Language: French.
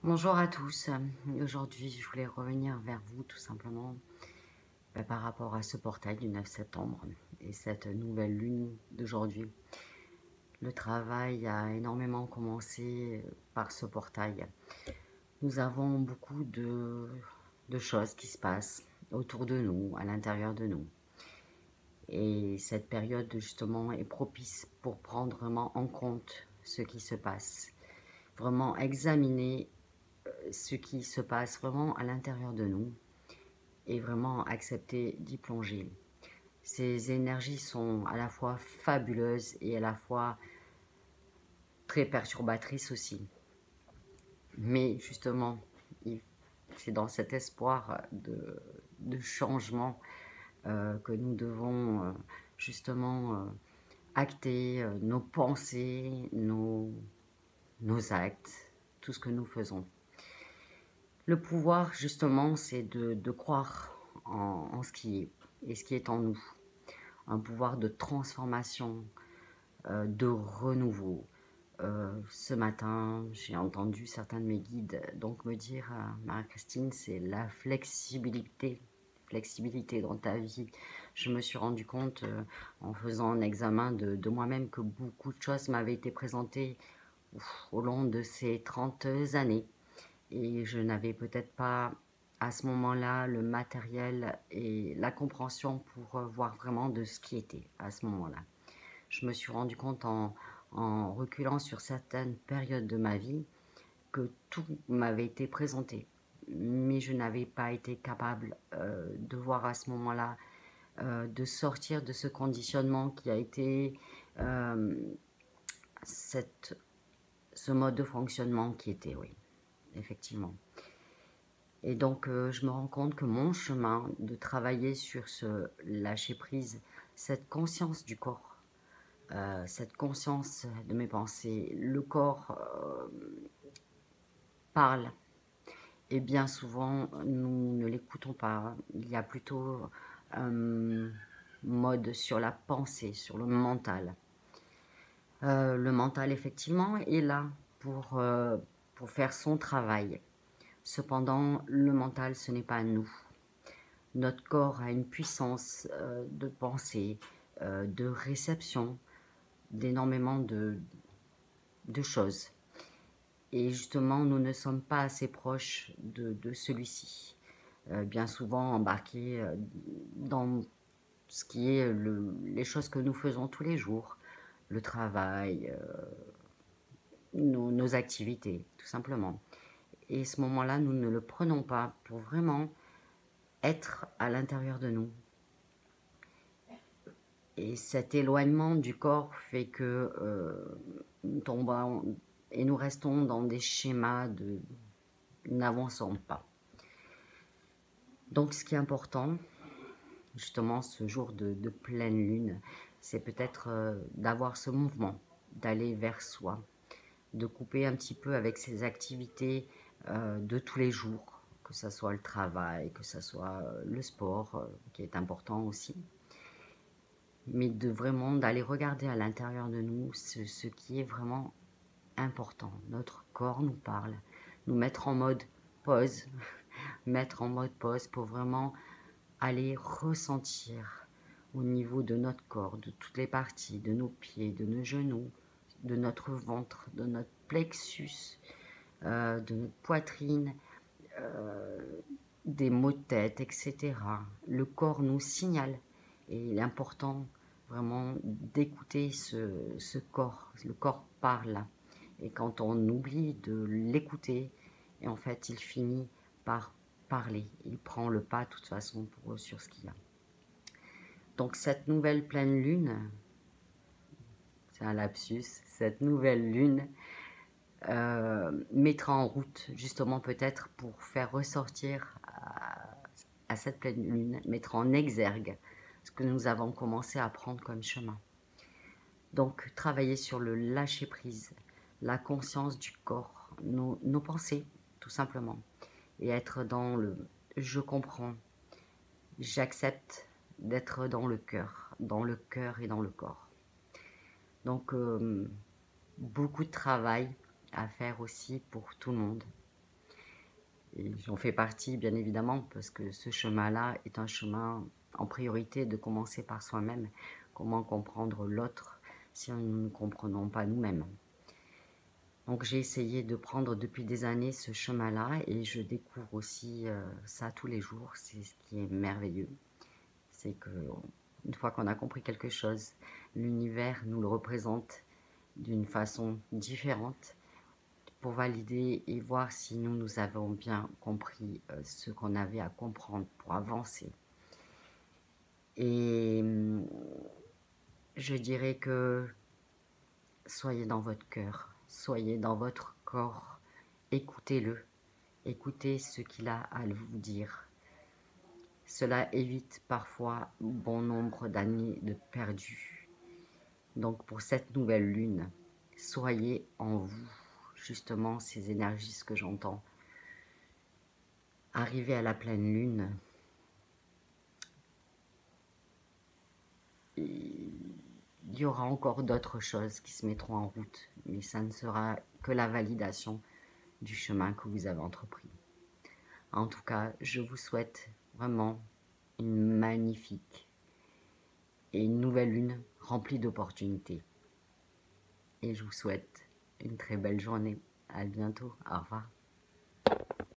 Bonjour à tous. Aujourd'hui, je voulais revenir vers vous tout simplement par rapport à ce portail du 9 septembre et cette nouvelle lune d'aujourd'hui. Le travail a énormément commencé par ce portail. Nous avons beaucoup de choses qui se passent autour de nous, à l'intérieur de nous. Et cette période justement est propice pour prendre vraiment en compte ce qui se passe. Vraiment examiner ce qui se passe vraiment à l'intérieur de nous et vraiment accepter d'y plonger. Ces énergies sont à la fois fabuleuses et à la fois très perturbatrices aussi. Mais justement, c'est dans cet espoir de changement que nous devons justement acter nos pensées, nos actes, tout ce que nous faisons. Le pouvoir, justement, c'est de croire en ce qui est et ce qui est en nous. Un pouvoir de transformation, de renouveau. Ce matin, j'ai entendu certains de mes guides donc me dire, Marie-Christine, c'est la flexibilité, flexibilité dans ta vie. Je me suis rendu compte en faisant un examen de moi-même que beaucoup de choses m'avaient été présentées au long de ces 30 années et je n'avais peut-être pas à ce moment-là le matériel et la compréhension pour voir vraiment de ce qui était à ce moment-là. Je me suis rendu compte en reculant sur certaines périodes de ma vie que tout m'avait été présenté, mais je n'avais pas été capable de voir à ce moment-là, de sortir de ce conditionnement qui a été euh, cette, ce mode de fonctionnement qui était, oui, effectivement. Et donc, je me rends compte que mon chemin de travailler sur ce lâcher-prise, cette conscience du corps, cette conscience de mes pensées, le corps parle et bien souvent, nous ne l'écoutons pas. Il y a plutôt un mode sur la pensée, sur le mental. Le mental, effectivement, est là pour faire son travail. Cependant, le mental, ce n'est pas nous. Notre corps a une puissance de pensée, de réception, d'énormément de choses. Et justement, nous ne sommes pas assez proches de celui-ci. Bien souvent embarqués dans ce qui est les choses que nous faisons tous les jours, le travail, nos activités, tout simplement. Et ce moment-là, nous ne le prenons pas pour vraiment être à l'intérieur de nous. Et cet éloignement du corps fait que nous tombons et nous restons dans des schémas de nous n'avançons pas. Donc ce qui est important, justement ce jour de pleine lune, c'est peut-être d'avoir ce mouvement, d'aller vers soi, de couper un petit peu avec ces activités de tous les jours, que ce soit le travail, que ce soit le sport, qui est important aussi, mais de vraiment d'aller regarder à l'intérieur de nous ce qui est vraiment important. Notre corps nous parle, nous mettre en mode pause, mettre en mode pause pour vraiment aller ressentir au niveau de notre corps, de toutes les parties, de nos pieds, de nos genoux, de notre ventre, de notre plexus, de notre poitrine, euh, des maux de tête, etc. Le corps nous signale et il est important vraiment d'écouter ce corps. Le corps parle et quand on oublie de l'écouter, et en fait il finit par parler. Il prend le pas de toute façon sur ce qu'il y a. Donc cette nouvelle pleine lune, c'est un lapsus, cette nouvelle lune mettra en route justement peut-être pour faire ressortir à cette pleine lune, mettre en exergue ce que nous avons commencé à prendre comme chemin. Donc travailler sur le lâcher-prise, la conscience du corps, nos pensées tout simplement, et être dans le je comprends, j'accepte d'être dans le cœur et dans le corps. Donc beaucoup de travail à faire aussi pour tout le monde. Et j'en fais partie, bien évidemment, parce que ce chemin-là est un chemin en priorité de commencer par soi-même. Comment comprendre l'autre si nous ne nous comprenons pas nous-mêmes? Donc j'ai essayé de prendre depuis des années ce chemin-là et je découvre aussi ça tous les jours. C'est ce qui est merveilleux. C'est que une fois qu'on a compris quelque chose, l'univers nous le représente d'une façon différente pour valider et voir si nous avons bien compris ce qu'on avait à comprendre pour avancer. Et je dirais que soyez dans votre cœur, soyez dans votre corps, écoutez-le, écoutez ce qu'il a à vous dire. Cela évite parfois bon nombre d'années de perdu. Donc pour cette nouvelle lune, soyez en vous, justement ces énergies, ce que j'entends. Arrivé à la pleine lune, il y aura encore d'autres choses qui se mettront en route, mais ça ne sera que la validation du chemin que vous avez entrepris. En tout cas, je vous souhaite vraiment une magnifique et une nouvelle lune remplie d'opportunités. Et je vous souhaite une très belle journée. À bientôt. Au revoir.